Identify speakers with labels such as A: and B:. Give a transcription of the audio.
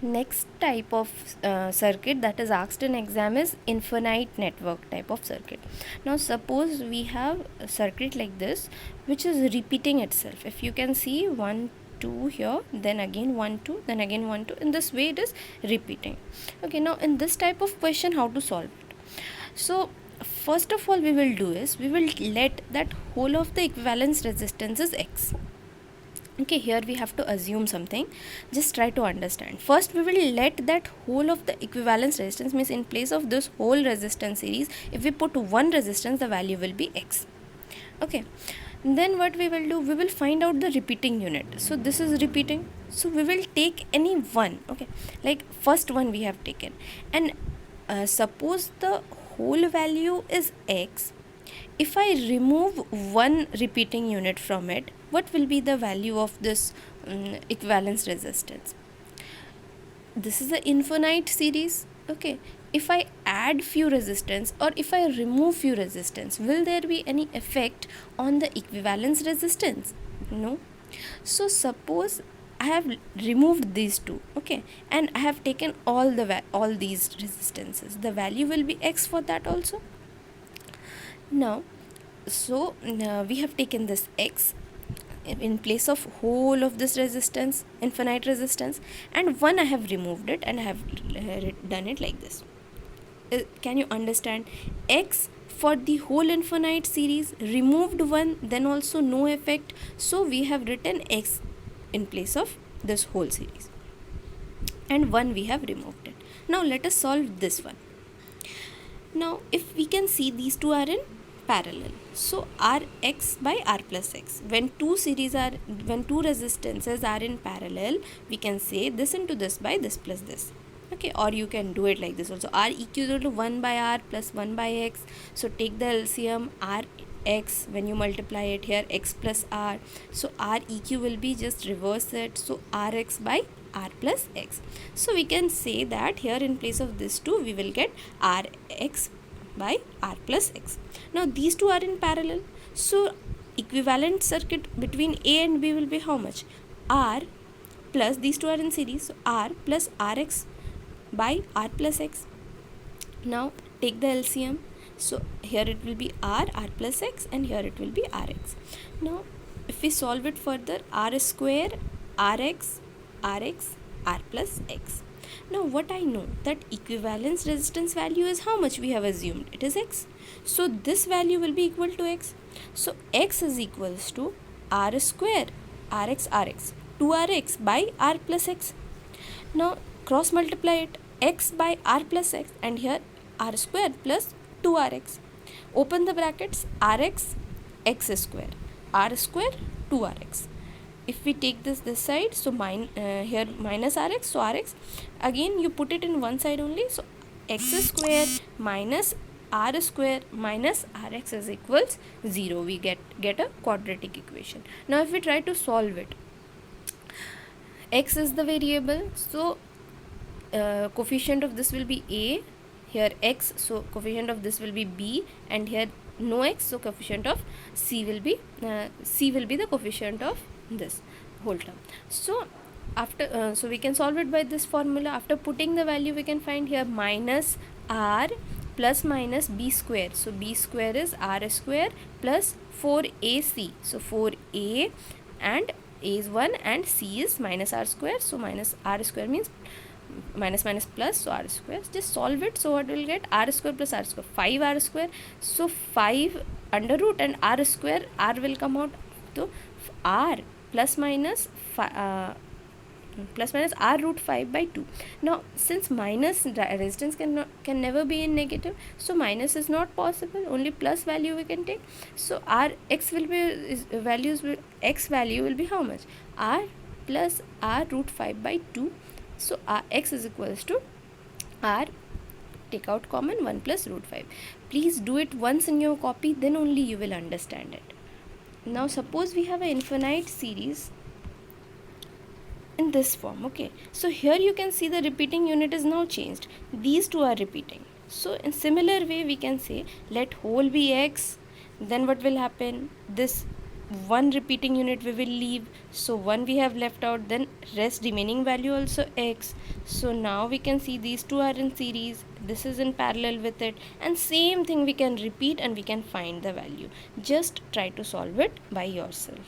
A: Next type of circuit that is asked in exam is infinite network type of circuit. Now suppose we have a circuit like this which is repeating itself. If you can see 1 2 here, then again 1 2, then again 1 2, in this way it is repeating. Okay, now in this type of question, how to solve it? So first of all, we will do is we will let that whole of the equivalence resistance is X. Okay, here we have to assume something. Just try to understand. First we will let that whole of the equivalence resistance, means in place of this whole resistance series, if we put one resistance, the value will be X. Okay, then what we will do, we will find out the repeating unit. So this is repeating, so we will take any one. Okay, like first one we have taken, and suppose the whole value is X. If I remove one repeating unit from it, what will be the value of this equivalence resistance? This is an infinite series. Okay, if I add few resistance or if I remove few resistance, will there be any effect on the equivalence resistance? No. So suppose I have removed these two, okay, and I have taken all these resistances, the value will be X for that also. Now so we have taken this X in place of whole of this resistance, infinite resistance, and one I have removed it and I have done it like this. Can you understand? X for the whole infinite series, removed one, then also no effect, so we have written X in place of this whole series, and one we have removed it. Now let us solve this one. Now if we can see, these two are in parallel, so Rx by R plus X, when two resistances are in parallel, we can say this into this by this plus this. Okay, or you can do it like this also, R equal to 1 by R plus 1 by X. So take the LCM, Rx, when you multiply it here, X plus R, so Req will be just reverse it, so Rx by R plus X. So we can say that here in place of this two, we will get Rx by R plus X. Now these two are in parallel, so equivalent circuit between A and B will be how much? R plus, these two are in series, so R plus Rx by R plus X. Now take the LCM, so here it will be R plus X, and here it will be Rx. Now if we solve it further, R square Rx R plus X. Now what I know, that equivalence resistance value is how much we have assumed, it is X, so this value will be equal to X. So X is equals to R square Rx 2Rx by R plus X. Now cross multiply it, X by R plus X, and here R square plus 2Rx. Open the brackets, Rx X square, R square 2Rx. If we take this side, so here minus Rx, so Rx, again you put it in one side only, so X square minus R square minus Rx is equals 0. We get a quadratic equation. Now if we try to solve it, X is the variable, so coefficient of this will be A, here X, so coefficient of this will be B, and here no X, so coefficient of C will be the coefficient of this whole term. So after so we can solve it by this formula. After putting the value, we can find here minus R plus minus B square, so B square is R square plus 4AC, so 4A, and A is 1 and C is minus R square, so minus R square means minus minus plus, so R square. Just solve it, so what will get? R square plus R square, 5R square, so 5 under root and R square, R will come out to R plus minus R root 5 by 2. Now since minus resistance can never be in negative, so minus is not possible, only plus value we can take. So X will be X value will be how much? R plus R root 5 by 2. So X is equals to R, take out common, 1 plus root 5. Please do it once in your copy, then only you will understand it. Now suppose we have an infinite series in this form. Okay, so here you can see the repeating unit is now changed, these two are repeating. So in similar way we can say, let whole be X, then what will happen, this one repeating unit we will leave, so 1 we have left out, then rest remaining value also x. So now we can see these two are in series, this is in parallel with it, and same thing we can repeat and we can find the value. Just try to solve it by yourself.